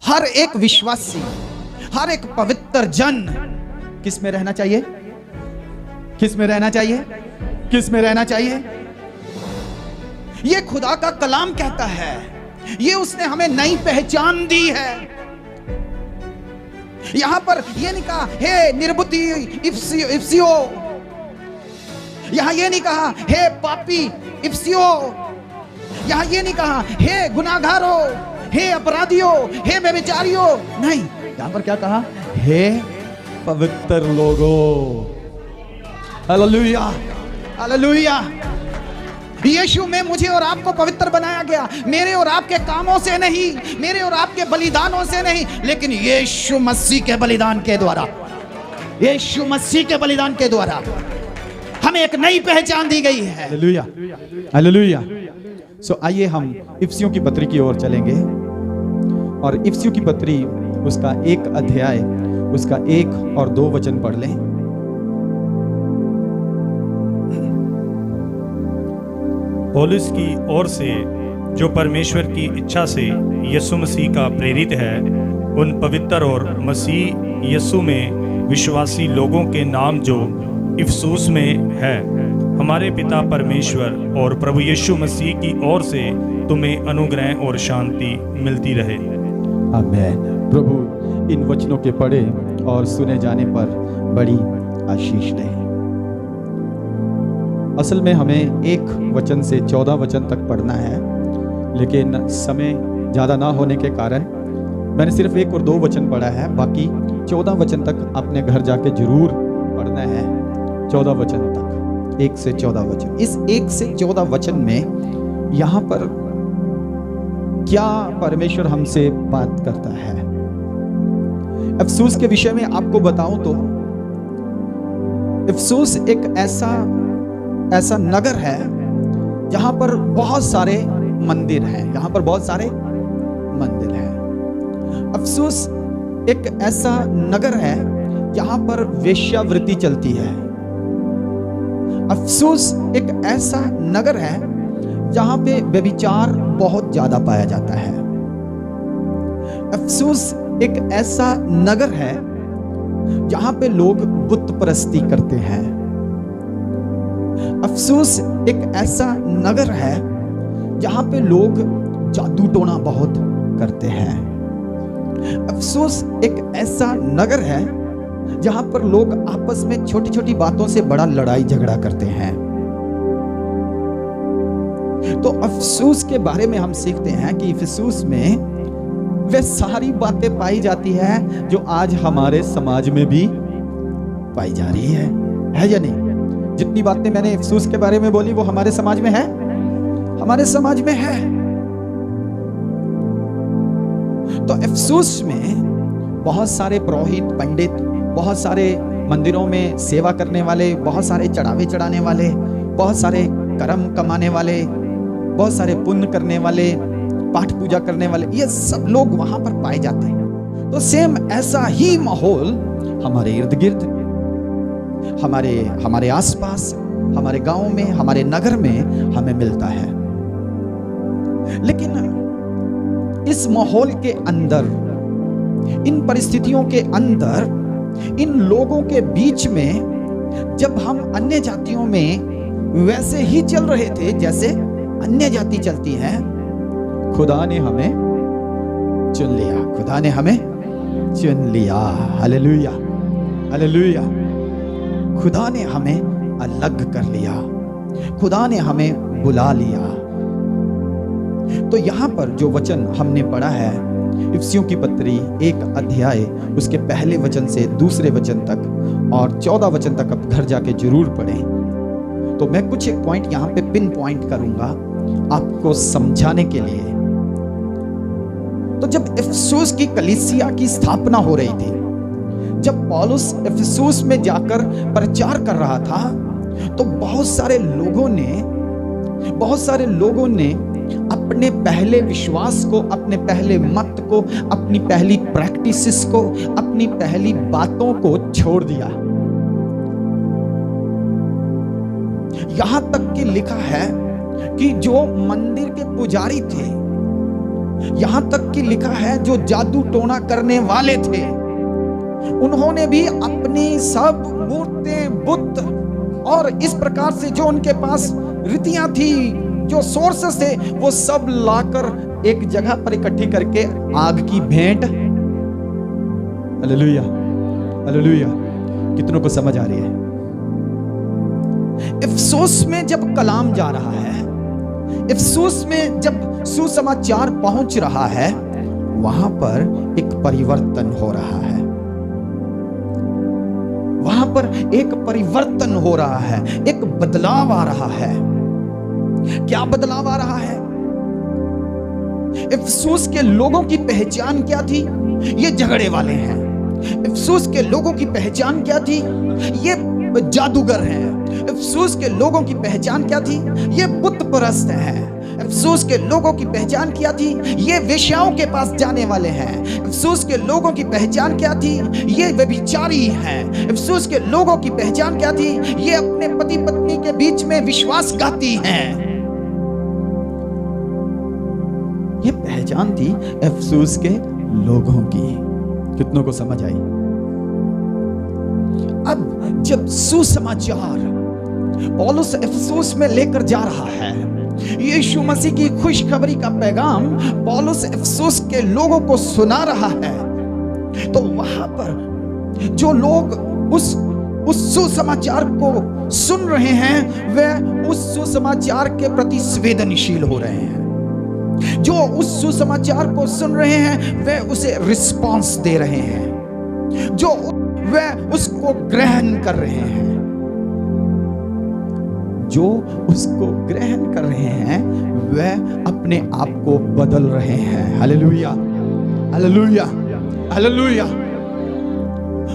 हर एक विश्वासी, हर एक पवित्र जन किस में रहना चाहिए? किस में रहना चाहिए? किस में रहना चाहिए? ये खुदा का कलाम कहता है, ये उसने हमें नई पहचान दी है। यहां पर ये नहीं कहा हे निर्बुद्धि इफ्सियो, यहां ये नहीं कहा हे पापी इफ्सियो, यहां ये नहीं कहा हे गुनाहगारो, हे अपराधियों, हे व्यभिचारियों, नहीं, यहां पर क्या कहा? हे पवित्र लोगों। Hallelujah, hallelujah. यीशु में मुझे और आपको पवित्र बनाया गया, मेरे और आपके कामों से नहीं, मेरे और आपके बलिदानों से नहीं, लेकिन यीशु मसीह के बलिदान के द्वारा, यीशु मसीह के बलिदान के द्वारा हमें एक नई पहचान दी गई है। Hallelujah, hallelujah. सो आइए हम इफिसियों की पत्री की ओर चलेंगे और इफिसियों की पत्री उसका 1 अध्याय उसका 1 और 2 वचन पढ़ लें। पौलुस की ओर से, जो परमेश्वर की इच्छा से यीशु मसीह का प्रेरित है, उन पवित्र और मसीह यीशु में विश्वासी लोगों के नाम जो इफिसुस में है, हमारे पिता परमेश्वर और प्रभु यीशु मसीह की ओर से तुम्हें अनुग्रह और शांति मिलती रहे। आमीन। प्रभु इन वचनों के पढ़े और सुने जाने पर बड़ी आशीष दे। असल में हमें 1 वचन से 14 वचन तक पढ़ना है, लेकिन समय ज़्यादा ना होने के कारण मैंने सिर्फ 1 और 2 वचन पढ़ा है। बाकी 14 वचन तक अपने घर जाके जरूर पढ़ना है। 14 वचन तक, 1 से 14 वचन। इस 1 से 14 वचन में यहाँ पर क्या परमेश्वर हमसे बात करता है? इफिसुस के विषय में आपको बताऊं तो इफिसुस एक ऐसा नगर है जहां पर बहुत सारे मंदिर हैं। यहां पर बहुत सारे मंदिर हैं। इफिसुस एक ऐसा नगर है जहां पर वेश्यावृत्ति चलती है। इफिसुस एक ऐसा नगर है जहां पे व्यभिचार बहुत ज्यादा पाया जाता है। इफिसुस एक ऐसा नगर है जहां पे लोग बुत परस्ती करते हैं। इफिसुस एक ऐसा नगर है जहां पे लोग जादू टोना बहुत करते हैं। इफिसुस एक ऐसा नगर है जहां पर लोग आपस में छोटी छोटी बातों से बड़ा लड़ाई झगड़ा करते हैं। तो इफिसुस के बारे में हम सीखते हैं कि इफिसुस में वे सारी बातें पाई जाती है जो आज हमारे समाज में भी पाई जा रही है या नहीं? जितनी बातें मैंने इफिसुस के बारे में बोली वो हमारे समाज में है, हमारे समाज में है। तो इफिसुस में बहुत सारे पुरोहित, पंडित, बहुत सारे मंदिरों में सेवा करने वाले, बहुत सारे चढ़ावे चढ़ाने वाले, बहुत सारे कर्म कमाने वाले, बहुत सारे पुण्य करने वाले, पाठ पूजा करने वाले, ये सब लोग वहां पर पाए जाते हैं। तो सेम ऐसा ही माहौल हमारे इर्द गिर्द, हमारे आसपास, हमारे गांव में, हमारे नगर में हमें मिलता है। लेकिन इस माहौल के अंदर, इन परिस्थितियों के अंदर, इन लोगों के बीच में जब हम अन्य जातियों में वैसे ही चल रहे थे जैसे अन्य जाति चलती है, खुदा ने हमें चुन लिया। खुदा ने हमें चुन लिया। Hallelujah, hallelujah. खुदा ने हमें अलग कर लिया, खुदा ने हमें बुला लिया। तो यहां पर जो वचन हमने पढ़ा है, इफिसियों की पत्री 1 अध्याय उसके पहले वचन से दूसरे वचन तक और 14 वचन तक आप घर जाके जरूर पढ़ें। तो मैं कुछ एक पॉइंट यहां पे पिन पॉइंट करूंगा आपको समझाने के लिए। तो जब इफिसुस की कलीसिया की स्थापना हो रही थी, जब पौलुस इफिसुस में जाकर प्रचार कर रहा था, तो बहुत सारे लोगों ने अपने पहले विश्वास को, अपने पहले मत को, अपनी पहली प्रैक्टिसेस को, अपनी पहली बातों को छोड़ दिया। यहां तक कि लिखा है कि जो मंदिर के पुजारी थे, यहां तक कि लिखा है जो जादू टोना करने वाले थे उन्होंने भी अपनी सब मूर्तें, बुत और इस प्रकार से जो उनके पास रीतियां थी, जो सोर्सेस थे, वो सब लाकर एक जगह पर इकट्ठी करके आग की भेंट। Hallelujah, hallelujah. कितनों को समझ आ रही है? अफसोस में जब कलाम जा रहा है, अफसोस में जब सुसमाचार पहुंच रहा है, वहां पर एक परिवर्तन हो रहा है, वहां पर एक परिवर्तन हो रहा है, एक बदलाव आ रहा है। क्या बदलाव आ रहा है? अफसोस के लोगों की पहचान क्या थी? ये झगड़े वाले हैं। अफसोस के लोगों की पहचान क्या थी? ये जादूगर हैं। अफसोस के लोगों की पहचान क्या थी? ये बुत परस्त हैं। अफसोस के लोगों की पहचान क्या थी? ये वेश्याओं के पास जाने वाले हैं। अफसोस के लोगों की पहचान क्या थी? ये व्यभिचारी हैं। अफसोस के लोगों की पहचान क्या थी? ये अपने पति पत्नी के बीच में विश्वासघाती हैं। ये पहचान थी अफसोस के लोगों की। कितनों को समझ आई? अब जब सुसमाचार पौलुस अफसोस में लेकर जा रहा है, यीशु मसीह की खुशखबरी का पैगाम पौलुस अफसोस के लोगों को सुना रहा है, तो वहां पर जो लोग उस सुसमाचार को सुन रहे हैं, वे उस सुसमाचार के प्रति संवेदनशील हो रहे हैं। जो उस सुसमाचार को सुन रहे हैं, वे उसे रिस्पांस दे रहे हैं, जो वे उसको ग्रहण कर रहे हैं, जो उसको ग्रहण कर रहे हैं, वे अपने आप को बदल रहे हैं। Hallelujah, hallelujah, hallelujah.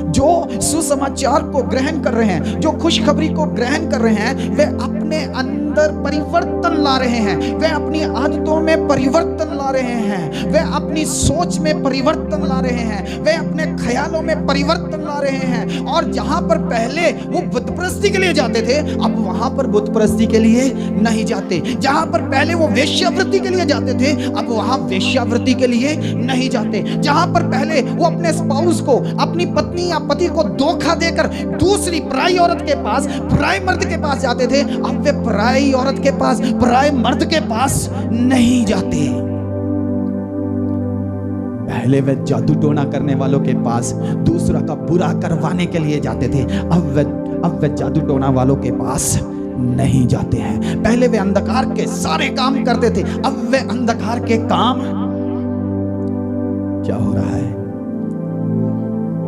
जो सुसमाचार को ग्रहण कर रहे हैं, जो खुशखबरी को ग्रहण कर रहे हैं, वे अपने अंदर परिवर्तन ला रहे हैं, वे अपनी आदतों में परिवर्तन ला रहे हैं, वे अपनी सोच में परिवर्तन ला रहे हैं, वे अपने ख्यालों में परिवर्तन ला रहे हैं। और जहां पर पहले वो बुतपरस्ती के लिए जाते थे, अब वहां पर बुतपरस्ती के लिए नहीं जाते। जहां पर पहले वो वेश्यावृत्ति के लिए जाते थे, अब वहां वेश्यावृत्ति के लिए नहीं जाते। जहां पर पहले वो अपने स्पाउस को, अपनी पत्नी या पति को धोखा देकर दूसरी पराई औरत के पास, पराई मर्द के पास जाते थे, अब वे पराई औरत के पास, पराई मर्द के पास नहीं जाते। पहले वे जादू टोना करने वालों के पास दूसरा का बुरा करवाने के लिए जाते थे, अब वे जादू टोना वालों के पास नहीं जाते हैं। पहले वे अंधकार के सारे काम करते थे, अब वे अंधकार के काम। क्या हो रहा है?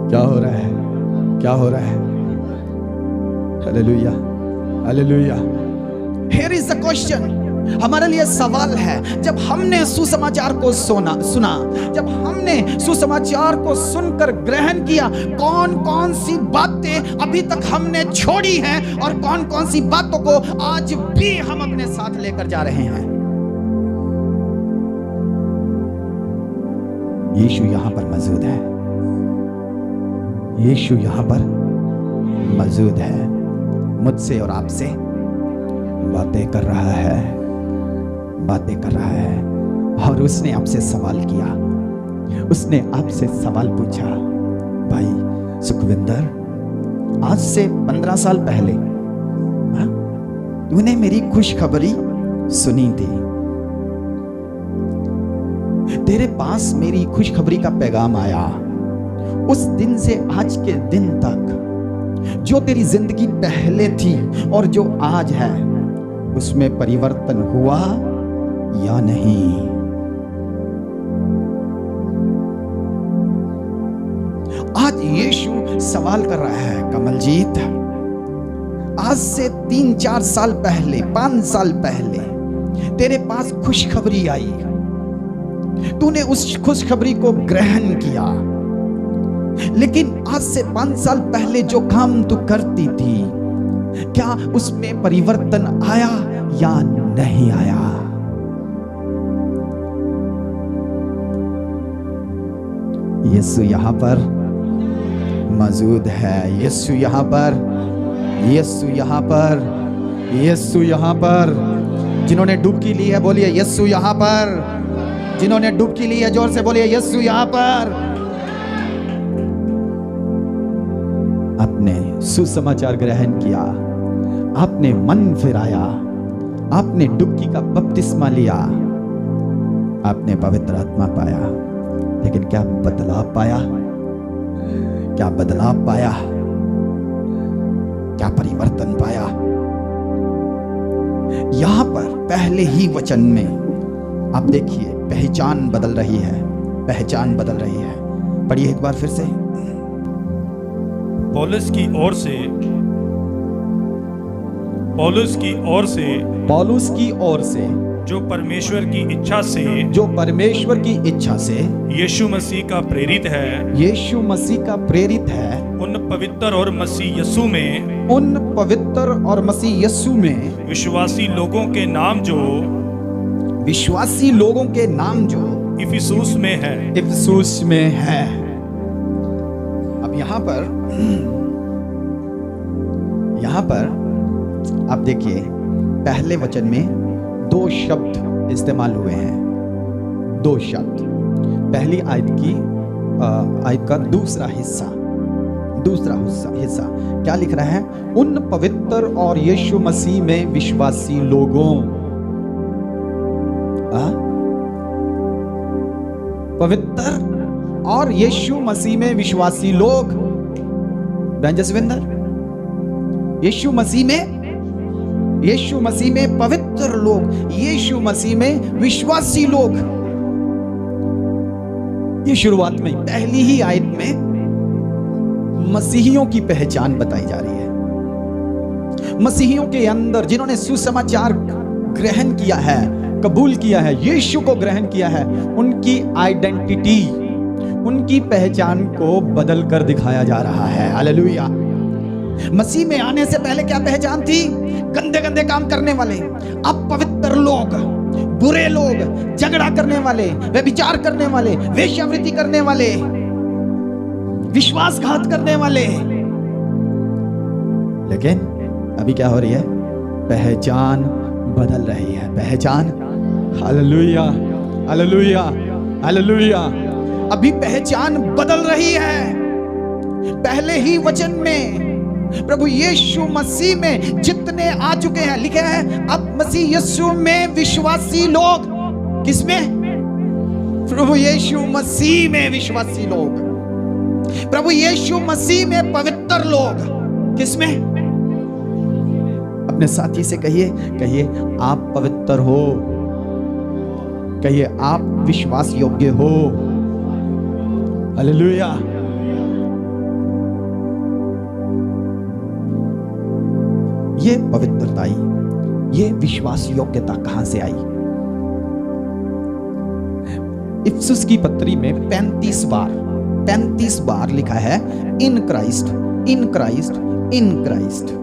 क्या हो रहा है? क्या हो रहा है? Hallelujah, hallelujah. Here is the question. हमारे लिए सवाल है, जब हमने सुसमाचार को सुना, जब हमने सुसमाचार को सुनकर ग्रहण किया, कौन कौन सी बातें अभी तक हमने छोड़ी हैं और कौन कौन सी बातों को आज भी हम अपने साथ लेकर जा रहे हैं? यीशु यहां पर मौजूद है, यीशु यहां पर मौजूद है, मुझसे और आपसे बातें कर रहा है, बातें कर रहा है। और उसने आपसे सवाल किया, उसने आपसे सवाल पूछा, भाई सुखविंदर, आज से 15 साल पहले तूने मेरी खुशखबरी सुनी थी, तेरे पास मेरी खुशखबरी का पैगाम आया। उस दिन से आज के दिन तक जो तेरी जिंदगी पहले थी और जो आज है, उसमें परिवर्तन हुआ या नहीं? आज यीशु सवाल कर रहा है, कमलजीत, आज से 3-4 साल पहले, 5 साल पहले तेरे पास खुशखबरी आई, तूने उस खुशखबरी को ग्रहण किया, लेकिन आज से 5 साल पहले जो काम तू करती थी, क्या उसमें परिवर्तन आया या नहीं आया? यीशु यहां पर मौजूद है, यीशु यहां पर, यीशु यहां पर, यीशु यहां पर। जिन्होंने डुबकी ली है बोलिए, यीशु यहां पर, जिन्होंने डुबकी ली है जोर से बोलिए यीशु यहां पर। आपने सुसमाचार ग्रहण किया, आपने मन फिराया, आपने डुबकी का बपतिस्मा लिया, आपने पवित्र आत्मा पाया, लेकिन क्या बदलाव पाया? क्या बदलाव पाया? क्या परिवर्तन पाया? यहां पर पहले ही वचन में आप देखिए पहचान बदल रही है, पहचान बदल रही है। पढ़िए एक बार फिर से। पौलुस की ओर से जो परमेश्वर की इच्छा से यीशु मसीह का प्रेरित है, उन पवित्र और मसीह यीशु में विश्वासी लोगों के नाम जो इफिसुस में है। अब यहां पर आप देखिए पहले वचन में 2 शब्द इस्तेमाल हुए हैं। 2 शब्द। पहली आयत का दूसरा हिस्सा क्या लिख रहा है? उन पवित्र और यीशु मसीह में विश्वासी लोगों। पवित्र और यीशु मसीह में विश्वासी लोग। जसविंदर, यीशु मसीह में पवित्र लोग, यीशु मसीह में विश्वासी लोग। ये शुरुआत में पहली ही आयत में मसीहियों की पहचान बताई जा रही है। मसीहियों के अंदर जिन्होंने सुसमाचार ग्रहण किया है, कबूल किया है, यीशु को ग्रहण किया है, उनकी आइडेंटिटी, उनकी पहचान को बदल कर दिखाया जा रहा है। हालेलुया। मसीह में आने से पहले क्या पहचान थी? गंदे गंदे काम करने वाले, अपवित्र लोग, बुरे लोग, झगड़ा करने वाले, व्यभिचार करने वाले, वेश्यावृत्ति करने वाले, विश्वासघात करने वाले। लेकिन अभी क्या हो रही है? पहचान बदल रही है। पहचान, हालेलुया, हालेलुया, हालेलुया। अभी पहचान बदल रही है। पहले ही वचन में प्रभु यीशु मसीह में जितने आ चुके हैं, लिखे हैं अब मसीह यीशु में विश्वासी लोग। किसमें? प्रभु यीशु मसीह में विश्वासी लोग, प्रभु यीशु मसीह में पवित्र लोग। किसमें? अपने साथी से कहिए आप पवित्र हो, कहिए आप विश्वास योग्य हो। हालेलुया। ये पवित्रता, ये विश्वास योग्यता कहां से आई? इफिसुस की पत्री में 35 बार लिखा है in Christ, in Christ, in Christ.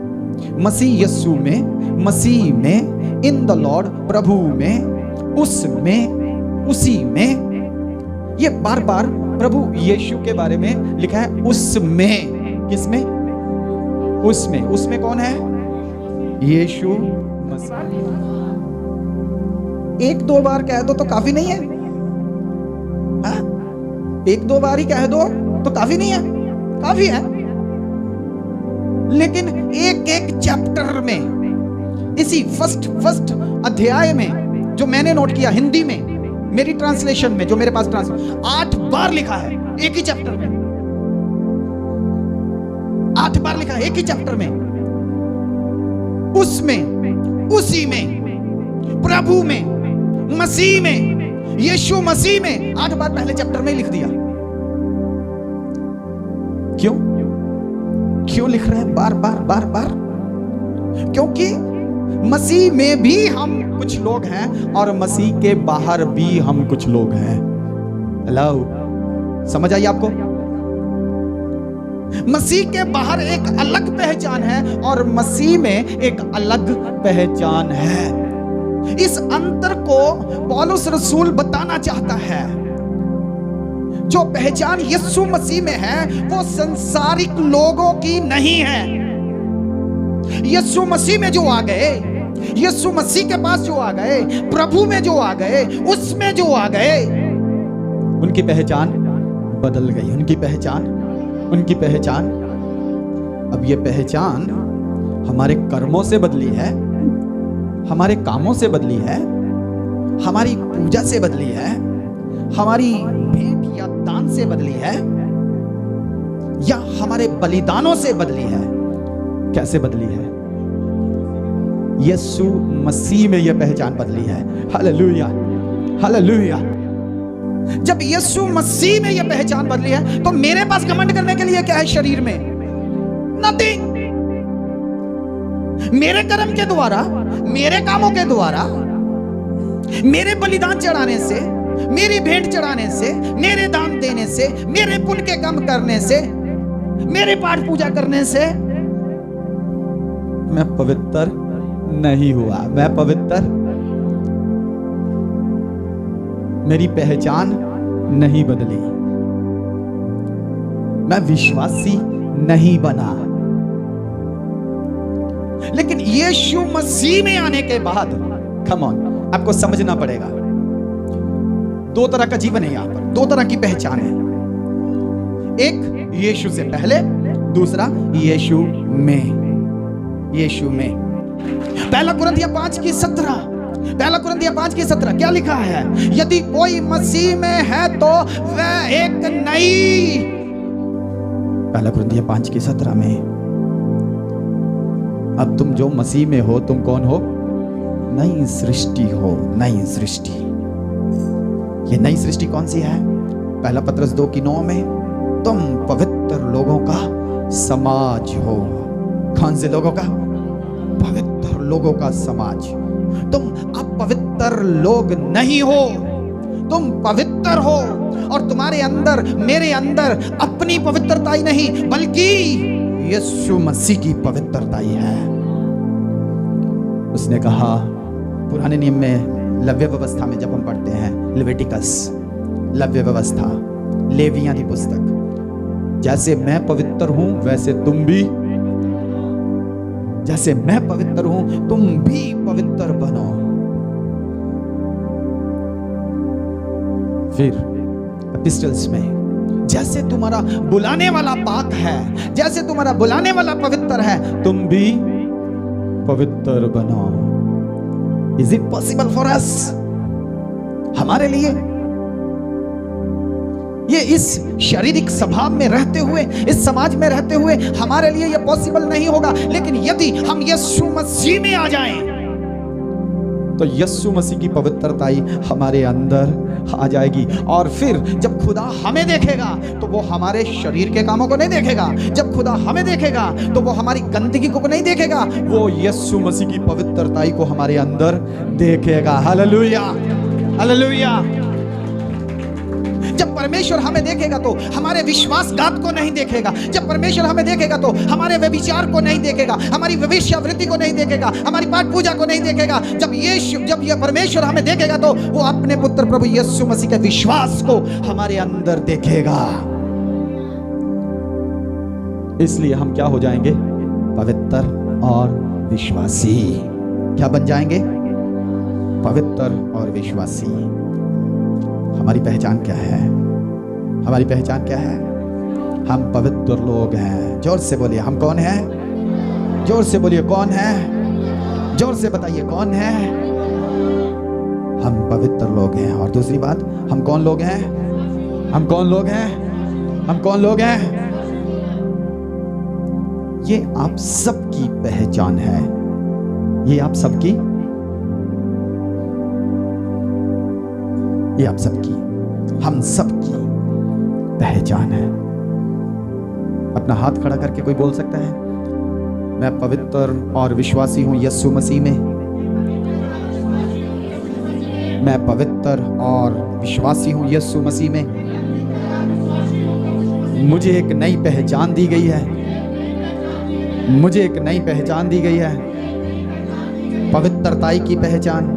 मसीह यीशु में, मसीह में, इन द लॉर्ड, प्रभु में, उसमें, उसी में। ये बार बार प्रभु यीशु के बारे में लिखा है उसमें। किसमें? उसमें। उसमें कौन है? यीशु मसीह। 1-2 बार कह दो तो काफी नहीं है? 1-2 बार ही कह दो तो काफी नहीं है? काफी है। लेकिन एक चैप्टर में, इसी फर्स्ट अध्याय में, जो मैंने नोट किया हिंदी में, मेरी ट्रांसलेशन में, जो मेरे पास 8 बार लिखा है एक ही चैप्टर में। 8 बार लिखा है एक ही चैप्टर में। उसमें, उसी में, प्रभु में, मसीह में, यीशु मसीह में 8 बार पहले चैप्टर में लिख दिया। क्यों लिख रहे हैं बार बार? क्योंकि मसीह में भी हम कुछ लोग हैं और मसीह के बाहर भी हम कुछ लोग हैं। हेलो, समझ आई आपको? मसीह के बाहर एक अलग पहचान है और मसीह में एक अलग पहचान है। इस अंतर को पौलुस रसूल बताना चाहता है। जो पहचान यीशु मसीह में है वो संसारिक लोगों की नहीं है। यीशु मसीह में जो आ गए, यीशु मसीह के पास जो आ गए, प्रभु में जो आ गए, उसमें जो आ गए, उनकी पहचान बदल गई। उनकी पहचान अब ये पहचान हमारे कर्मों से बदली है, हमारे कामों से बदली है, हमारी पूजा से बदली है, हमारी भेंट या दान से बदली है, या हमारे बलिदानों से बदली है। कैसे बदली है? यीशु मसीह में यह पहचान बदली है। Hallelujah, hallelujah. जब यीशु मसीह में यह पहचान बदली है तो मेरे पास घमंड करने के लिए क्या है शरीर में? नथिंग। मेरे कर्म के द्वारा, मेरे कामों के द्वारा, मेरे बलिदान चढ़ाने से, मेरी भेंट चढ़ाने से, मेरे दान देने से, मेरे पुण्य के काम करने से, मेरे पाठ पूजा करने से मैं पवित्र नहीं हुआ। मैं पवित्र, मेरी पहचान नहीं बदली, मैं विश्वासी नहीं बना। लेकिन यीशु मसीह में आने के बाद, कम ऑन, आपको समझना पड़ेगा, दो तरह का जीवन है यहां पर, दो तरह की पहचान है। एक यीशु से पहले, दूसरा यीशु में। यीशु में पहला कुरिन्थियों 5:17 क्या लिखा है? यदि कोई मसीह में है तो वह एक नई, पहला कुरिन्थियों 5:17 में, अब तुम जो मसीह में हो, तुम कौन हो? नई सृष्टि हो। नई सृष्टि। ये नई सृष्टि कौन सी है? पहला पत्रस 2:9 में, तुम पवित्र लोगों का समाज हो। कौन से लोगों का? पवित्र लोगों का समाज। तुम अपवित्र लोग नहीं हो, तुम पवित्र हो, और तुम्हारे अंदर, मेरे अंदर अपनी पवित्रता ही नहीं, बल्कि यीशु मसीह की पवित्रता ही है। उसने कहा, पुराने नियम में लव्य व्यवस्था में जब हम पढ़ते हैं, लेविटिकस, लव्य व्यवस्था, लेवियां की पुस्तक, जैसे मैं पवित्र हूं वैसे तुम भी, जैसे मैं पवित्र हूं तुम भी पवित्र बनो। फिर एपिस्टल्स में, जैसे तुम्हारा बुलाने वाला पाक है, जैसे तुम्हारा बुलाने वाला पवित्र है, तुम भी पवित्र बनो। Is it possible for us? हमारे लिए ये इस शारीरिक स्वभाव में रहते हुए, इस समाज में रहते हुए हमारे लिए ये पॉसिबल नहीं होगा। लेकिन यदि हम यीशु मसीह में आ जाएं तो यीशु मसीह की पवित्रता ही हमारे अंदर आ जाएगी। और फिर जब खुदा हमें देखेगा तो वो हमारे शरीर के कामों को नहीं देखेगा। जब खुदा हमें देखेगा तो वो हमारी गंदगी को नहीं देखेगा, वो यीशु मसीह की पवित्रता ही को हमारे अंदर देखेगा। Hallelujah, hallelujah. जब परमेश्वर हमें देखेगा तो हमारे विश्वासघात को नहीं देखेगा। जब परमेश्वर हमें देखेगा तो हमारे व्यभिचार को नहीं देखेगा, हमारी वेश्यावृत्ति को नहीं देखेगा, हमारी पाठ पूजा को नहीं देखेगा। जब ये परमेश्वर हमें देखेगा तो वो अपने पुत्र प्रभु यीशु मसीह के विश्वास को हमारे अंदर देखेगा। इसलिए हम क्या हो जाएंगे? पवित्र और विश्वासी। क्या बन जाएंगे? पवित्र और विश्वासी। हमारी पहचान क्या है? हमारी पहचान क्या है? हम पवित्र लोग हैं। जोर से बोलिए, हम कौन हैं? जोर से बोलिए, कौन है? जोर से बताइए, कौन है? हम पवित्र लोग हैं। और दूसरी बात, हम कौन लोग हैं? हम कौन लोग हैं? हम कौन लोग हैं? ये आप सबकी पहचान है। ये आप सबकी, ये आप सबकी, हम सबकी पहचान है। अपना हाथ खड़ा करके कोई बोल सकता है, मैं पवित्र और विश्वासी हूं यीशु मसीह में। मैं पवित्र और विश्वासी हूं यीशु मसीह में। मुझे एक नई पहचान दी गई है। मुझे एक नई पहचान दी गई है, पवित्रताई की पहचान।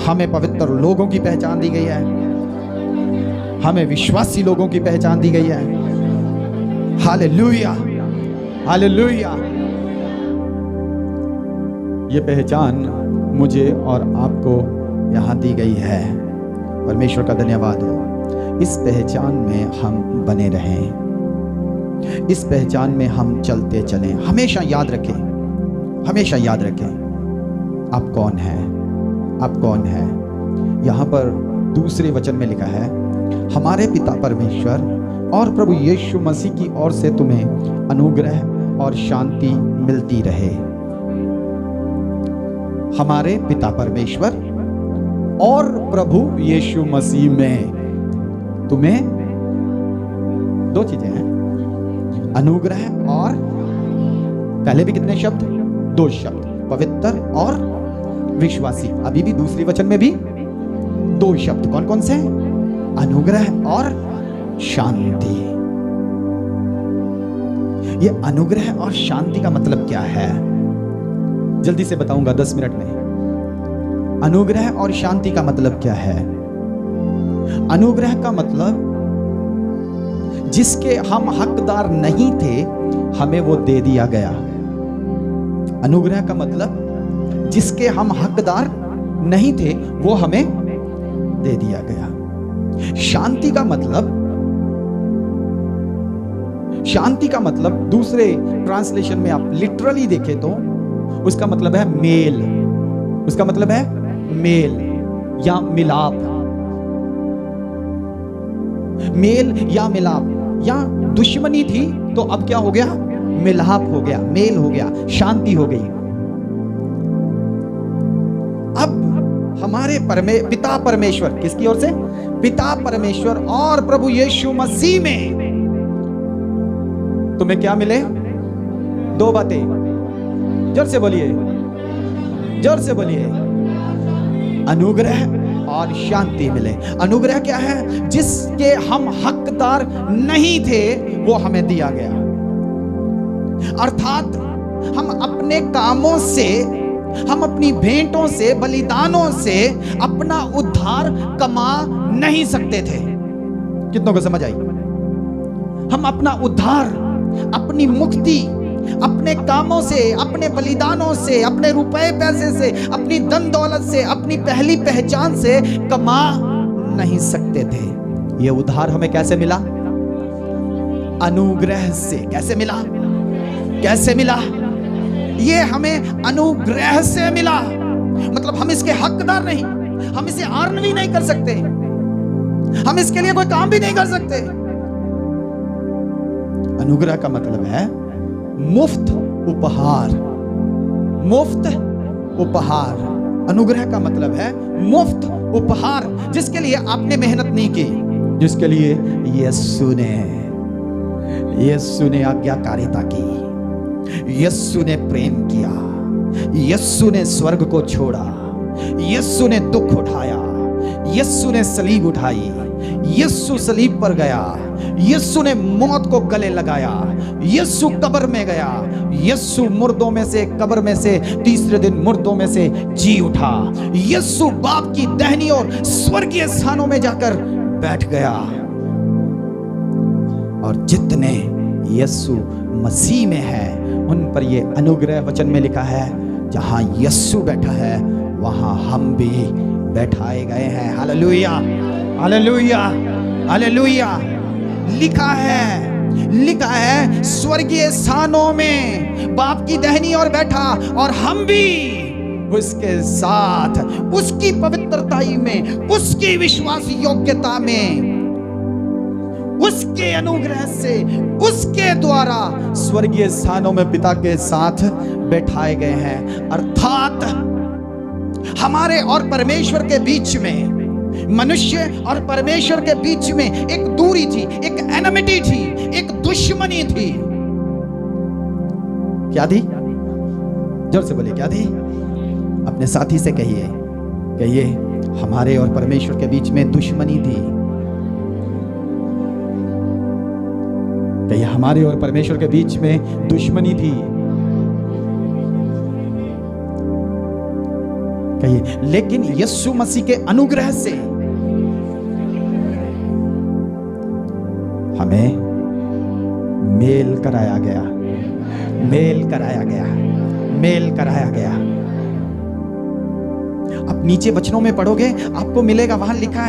हमें पवित्र लोगों की पहचान दी गई है। हमें विश्वासी लोगों की पहचान दी गई है। Hallelujah, hallelujah. ये पहचान मुझे और आपको यहाँ दी गई है। परमेश्वर का धन्यवाद हो। इस पहचान में हम बने रहें, इस पहचान में हम चलते चलें। हमेशा याद रखें, हमेशा याद रखें आप कौन हैं, आप कौन हैं। यहाँ पर दूसरे वचन में लिखा है, हमारे पिता परमेश्वर और प्रभु यीशु मसीह की ओर से तुम्हें अनुग्रह और शांति मिलती रहे। हमारे पिता परमेश्वर और प्रभु यीशु मसीह में तुम्हें दो चीजें हैं, अनुग्रह और, पहले भी कितने शब्द, दो शब्द, पवित्र और विश्वासी। अभी भी दूसरी वचन में भी दो शब्द, कौन कौन से? अनुग्रह और शांति। ये अनुग्रह और शांति का मतलब क्या है? जल्दी से बताऊंगा 10 मिनट में। अनुग्रह और शांति का मतलब क्या है? अनुग्रह का मतलब जिसके हम हकदार नहीं थे हमें वो दे दिया गया। अनुग्रह का मतलब जिसके हम हकदार नहीं थे वो हमें दे दिया गया। शांति का मतलब, शांति का मतलब दूसरे ट्रांसलेशन में आप लिटरली देखें तो उसका मतलब है मेल, उसका मतलब है मेल या मिलाप। मेल या मिलाप, या दुश्मनी थी तो अब क्या हो गया? मिलाप हो गया, मेल हो गया, शांति हो गई। अब हमारे पिता परमेश्वर, किसकी ओर से? पिता परमेश्वर और प्रभु यीशु मसीह में तुम्हें क्या मिले? दो बातें, जोर से बोलिए, जोर से बोलिए। अनुग्रह और शांति मिले। अनुग्रह क्या है? जिसके हम हकदार नहीं थे वो हमें दिया गया। अर्थात हम अपने कामों से, हम अपनी भेंटों से, बलिदानों से अपना उद्धार कमा नहीं सकते थे। कितनों को समझ आई? हम अपना उद्धार, अपनी मुक्ति अपने कामों से, अपने बलिदानों से, अपने रुपए पैसे से, अपनी धन दौलत से, अपनी पहली पहचान से कमा नहीं सकते थे। यह उद्धार हमें कैसे मिला? अनुग्रह से। कैसे मिला? कैसे मिला? ये हमें अनुग्रह से मिला। मतलब हम इसके हकदार नहीं, हम इसे अर्न भी नहीं कर सकते, हम इसके लिए कोई काम भी नहीं कर सकते। अनुग्रह का मतलब है मुफ्त उपहार, मुफ्त उपहार। अनुग्रह का मतलब है मुफ्त उपहार, जिसके लिए आपने मेहनत नहीं की, जिसके लिए यीशु ने आज्ञाकारिता की, यीशु ने प्रेम किया, यीशु ने स्वर्ग को छोड़ा, यीशु ने दुख उठाया, यीशु ने सलीब उठाई, यीशु सलीब पर गया, यीशु ने मौत को गले लगाया, यीशु कब्र में गया, यीशु मुर्दों में से, कब्र में से तीसरे दिन मुर्दों में से जी उठा, यीशु बाप की दाहिनी और स्वर्गीय स्थानों में जाकर बैठ गया। और जितने यीशु मसीह में है उन पर ये अनुग्रह वचन में लिखा है, जहां यीशु बैठा है वहां हम भी बैठाए गए हैं। Hallelujah, hallelujah, hallelujah. लिखा है स्वर्गीय स्थानों में बाप की दाहिनी ओर बैठा, और हम भी उसके साथ उसकी पवित्रताई में, उसकी विश्वास योग्यता में, उसके अनुग्रह से, उसके द्वारा स्वर्गीय स्थानों में पिता के साथ बैठाए गए हैं। अर्थात हमारे और परमेश्वर के बीच में, मनुष्य और परमेश्वर के बीच में एक दूरी थी, एक एनिमिटी थी, एक दुश्मनी थी। क्या थी? जोर से बोलिए, क्या थी? अपने साथी से कहिए, कहिए हमारे और परमेश्वर के बीच में दुश्मनी थी। कहिए हमारे और परमेश्वर के बीच में दुश्मनी थी। कहिए लेकिन यीशु मसीह के अनुग्रह से हमें मेल कराया गया, मेल कराया गया, मेल कराया गया। अब नीचे वचनों में पढ़ोगे आपको मिलेगा, वहां लिखा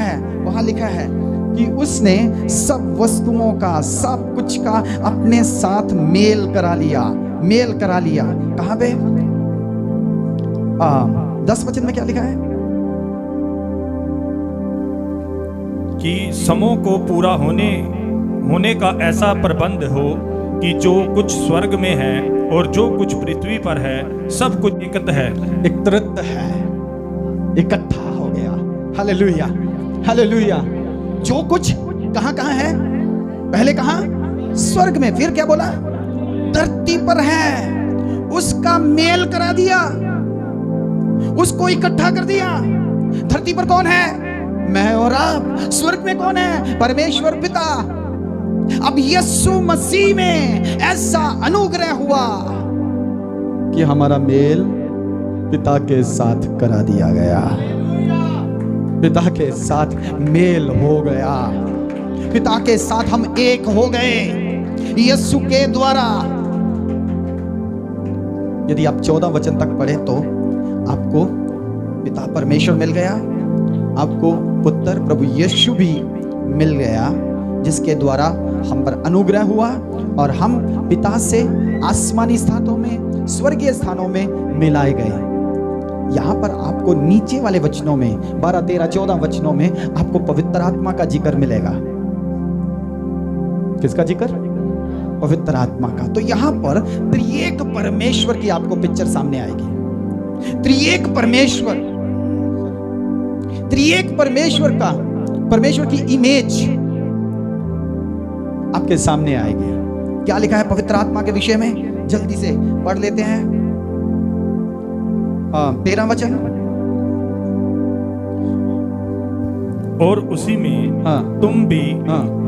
है कि उसने सब वस्तुओं का, सब कुछ का अपने साथ मेल करा लिया। कहां पे? 10 वचन में क्या लिखा है? कि समों को पूरा होने का ऐसा प्रबंध हो कि जो कुछ स्वर्ग में है और जो कुछ पृथ्वी पर है सब कुछ एकत्रित है, इकट्ठा हो गया। Hallelujah, hallelujah. जो कुछ कहां है? पहले कहां? स्वर्ग में। फिर क्या बोला? धरती पर है, उसका मेल करा दिया, उसको इकट्ठा कर दिया। धरती पर कौन है? मैं और आप। स्वर्ग में कौन है? परमेश्वर पिता। अब यीशु मसीह में ऐसा अनुग्रह हुआ कि हमारा मेल पिता के साथ करा दिया गया। पिता के साथ मेल हो गया, पिता के साथ हम एक हो गए यीशु के द्वारा। यदि आप 14 वचन तक पढ़े तो आपको पिता परमेश्वर मिल गया, आपको पुत्र प्रभु यीशु भी मिल गया, जिसके द्वारा हम पर अनुग्रह हुआ और हम पिता से आसमानी स्थानों में, स्वर्गीय स्थानों में मिलाए गए। यहां पर आपको नीचे वाले वचनों में 12, 13, 14 वचनों में आपको पवित्र आत्मा का जिक्र मिलेगा। किसका जिक्र? पवित्र आत्मा का। तो यहां पर त्रिएक परमेश्वर की आपको पिक्चर सामने आएगी। त्रिएक परमेश्वर का, परमेश्वर की इमेज आपके सामने आएगी। क्या लिखा है पवित्र आत्मा के विषय में? जल्दी से पढ़ लेते हैं। 13 वचन। और उसी में तुम भी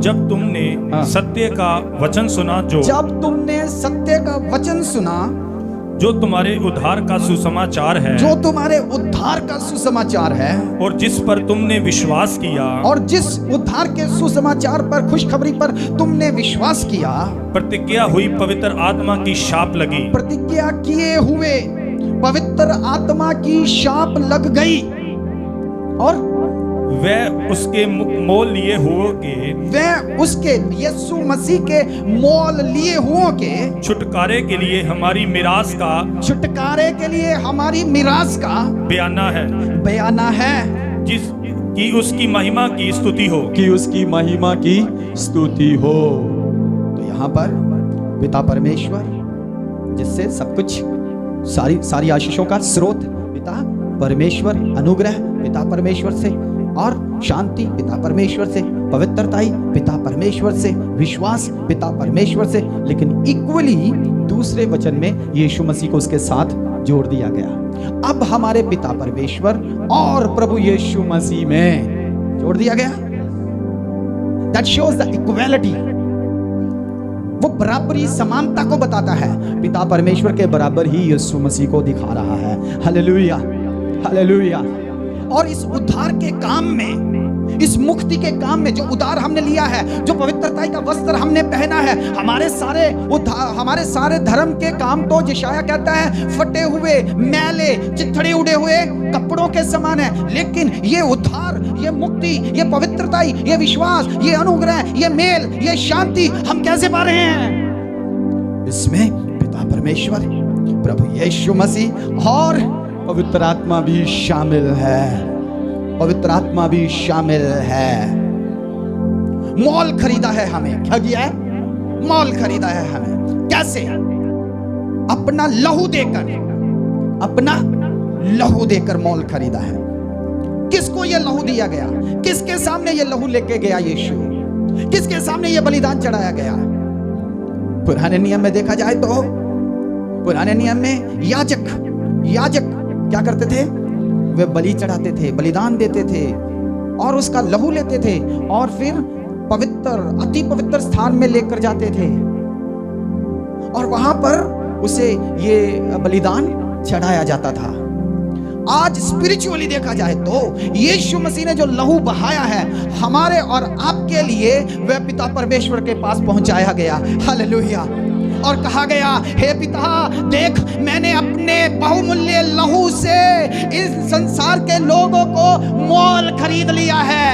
जब तुमने सत्य का वचन सुना, जब तुमने सत्य का वचन सुना, जो तुम्हारे उद्धार का सुसमाचार है, जो तुम्हारे उद्धार का सुसमाचार है, और जिस पर तुमने विश्वास किया, और जिस उद्धार के सुसमाचार पर, खुशखबरी पर तुमने विश्वास किया, प्रतिज्ञा हुई पवित्र आत्मा की शाप लगी। प्रतिज्ञा किए हुए पवित्र आत्मा की शाप लग गई, और वह उसके मोल लिए हुओं के, वह उसके यीशु मसीह के मोल लिए हुओं के छुटकारे के लिए हमारी मिरास का, छुटकारे के लिए हमारी मिरास का बयाना है, जिस की उसकी महिमा की स्तुति हो, कि उसकी महिमा की स्तुति हो। तो यहाँ पर पिता परमेश्वर, जिससे सब कुछ, सारी आशीषों का स्रोत पिता परमेश्वर, अनुग्रह पिता परमेश्वर से, और शांति पिता परमेश्वर से, पवित्रताई पिता परमेश्वर से, विश्वास पिता परमेश्वर से, लेकिन इक्वली दूसरे वचन में यीशु मसीह को उसके साथ जोड़ दिया गया। अब हमारे पिता परमेश्वर और प्रभु यीशु मसीह में जोड़ दिया गया। That shows the equality। वो बराबरी, समानता को बताता है। पिता परमेश्वर के बराबर ही यीशु मसीह को दिखा रहा है। Hallelujah, hallelujah. और इस उद्धार के काम में, इस मुक्ति के काम में, जो उद्धार हमने लिया है, जो पवित्रता का वस्त्र हमने पहना है, हमारे सारे धर्म के काम तो यशायाह कहता है फटे हुए, मैले, चिथड़े उड़े हुए कपड़ों के समान है। लेकिन ये उद्धार, ये मुक्ति, ये पवित्रता, ये विश्वास, ये अनुग्रह, ये मेल, ये शांति हम कैसे पा रहे हैं? इसमें पिता परमेश्वर, प्रभु यीशु मसीह और पवित्र आत्मा भी शामिल है। पवित्र आत्मा भी शामिल है। मोल खरीदा है हमें। क्या किया है? मोल खरीदा है हमें। कैसे? अपना लहू देकर, अपना लहू देकर मोल खरीदा है। किसको यह लहू दिया गया? किसके सामने यह लहू लेके गया यीशु? किसके सामने यह बलिदान चढ़ाया गया? पुराने नियम में देखा जाए तो, पुराने नियम में याजक क्या करते थे? वे बलि चढ़ाते थे, बलिदान देते थे, और उसका लहू लेते थे, और फिर पवित्र, अति पवित्र स्थान में लेकर जाते थे, और वहां पर उसे ये बलिदान चढ़ाया जाता था। आज स्पिरिचुअली देखा जाए तो यीशु मसीह ने जो लहू बहाया है हमारे और आपके लिए, वह पिता परमेश्वर के पास पहुंचाया गया। हालेलुया। और कहा गया, हे पिता देख, मैंने अपने बहुमूल्य लहू से इस संसार के लोगों को मोल खरीद लिया है,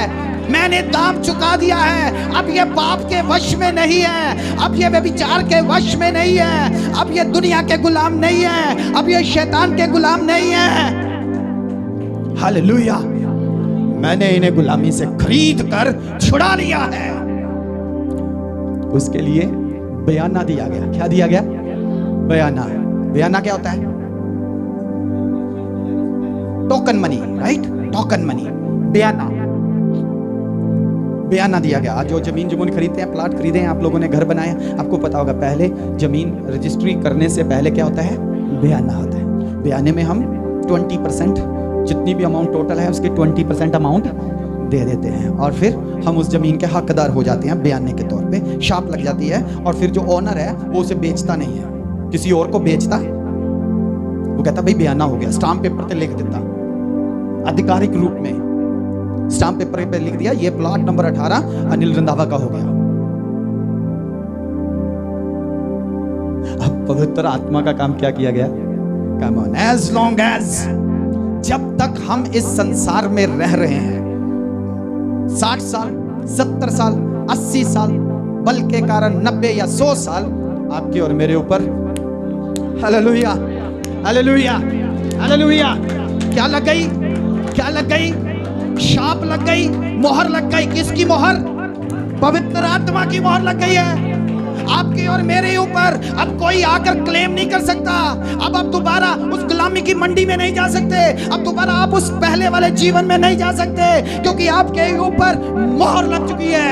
मैंने दाम चुका दिया है। अब ये पाप के वश में नहीं है, अब ये व्यभिचार के वश में नहीं है, अब ये दुनिया के गुलाम नहीं है, अब ये शैतान के गुलाम नहीं है। हालेलुया, मैंने इन्हें गुलामी से खरीद कर छुड़ा लिया है। उसके लिए बयाना दिया गया। क्या दिया गया? बयाना। बयाना क्या होता है? Token money, right? Token money, बयाना। बयाना दिया गया। आज जो जमीन जमून खरीदते हैं, प्लाट खरीदे हैं, आप लोगों ने घर बनाया, आपको पता होगा पहले जमीन रजिस्ट्री करने से पहले क्या होता है? बयाना होता है। बयाने में हम 20% जितनी भी अमाउंट टोटल है उसके 20% अमाउंट दे देते हैं और फिर हम उस जमीन के हकदार हो जाते हैं बयाने के तौर पे। शाप लग जाती है और फिर जो ओनर है वो उसे बेचता नहीं है, किसी और को बेचता, वो कहता भाई बयाना हो गया, स्टाम्प पेपर पे लिख देता, आधिकारिक रूप में स्टाम्प पेपर पे लिख दिया, ये प्लॉट नंबर 18 अनिल रंधावा का हो गया। अब पवित्र आत्मा का काम क्या किया गया? Come on, as long as, जब तक हम इस संसार में रह रहे हैं, 60 साल, 70 साल, 80 साल, बल के कारण 90 या 100 साल आपके और मेरे ऊपर, हालेलुया हालेलुया हालेलुया, क्या लग गई? क्या लग गई? शाप लग गई, मोहर लग गई। किसकी मोहर? पवित्र आत्मा की मोहर लग गई है आपके और मेरे ऊपर। अब कोई आकर क्लेम नहीं कर सकता। अब आप दोबारा उस गुलामी की मंडी में नहीं जा सकते, अब दोबारा आप उस पहले वाले जीवन में नहीं जा सकते, क्योंकि आपके ऊपर मोहर लग चुकी है,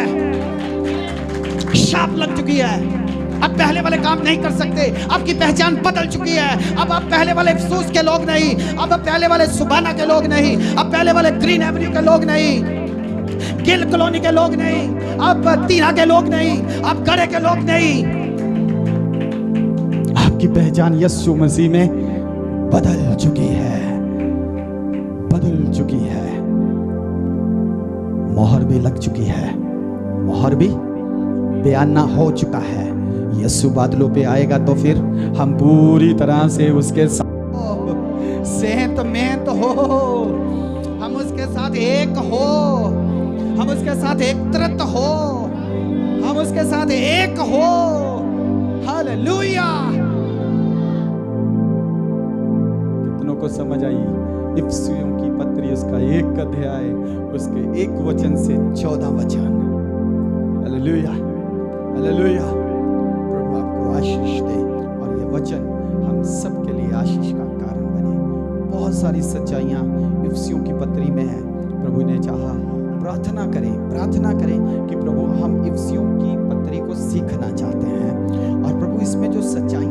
शाप लग चुकी है। अब पहले वाले काम नहीं कर सकते, आपकी पहचान बदल चुकी है। अब आप पहले वाले अफसोस के लोग नहीं, अब पहले वाले सुबाना के लोग नहीं, अब पहले वाले ग्रीन एवेन्यू के लोग नहीं, गिल कॉलोनी के लोग नहीं, अब तीना के लोग नहीं, अब गड़े के लोग नहीं। आपकी पहचान यीशु मसीह में बदल चुकी है, बदल चुकी है। मोहर भी लग चुकी है, मोहर भी बयाना हो चुका है। यीशु बादलों पे आएगा तो फिर हम पूरी तरह से उसके साथ सेहत में तो हो, हम उसके साथ एक हो, हम उसके साथ एकत्रित हो, हम उसके साथ एक हो। हालेलुया। कितनों को समझ आई? इफिसियों की पत्री उसका 1 अध्याय उसके 1 वचन से 14 वचन। Hallelujah hallelujah. प्रभु आपको आशीष दे और ये वचन हम सब के लिए आशीष का कारण बने। बहुत सारी सच्चाइयाँ इफिसियों की पत्री में है। प्रभु ने चाहा प्रार्थना करें कि प्रभु हम इफिसियों की पत्री को सीखना चाहते हैं और प्रभु इसमें जो सच्चाई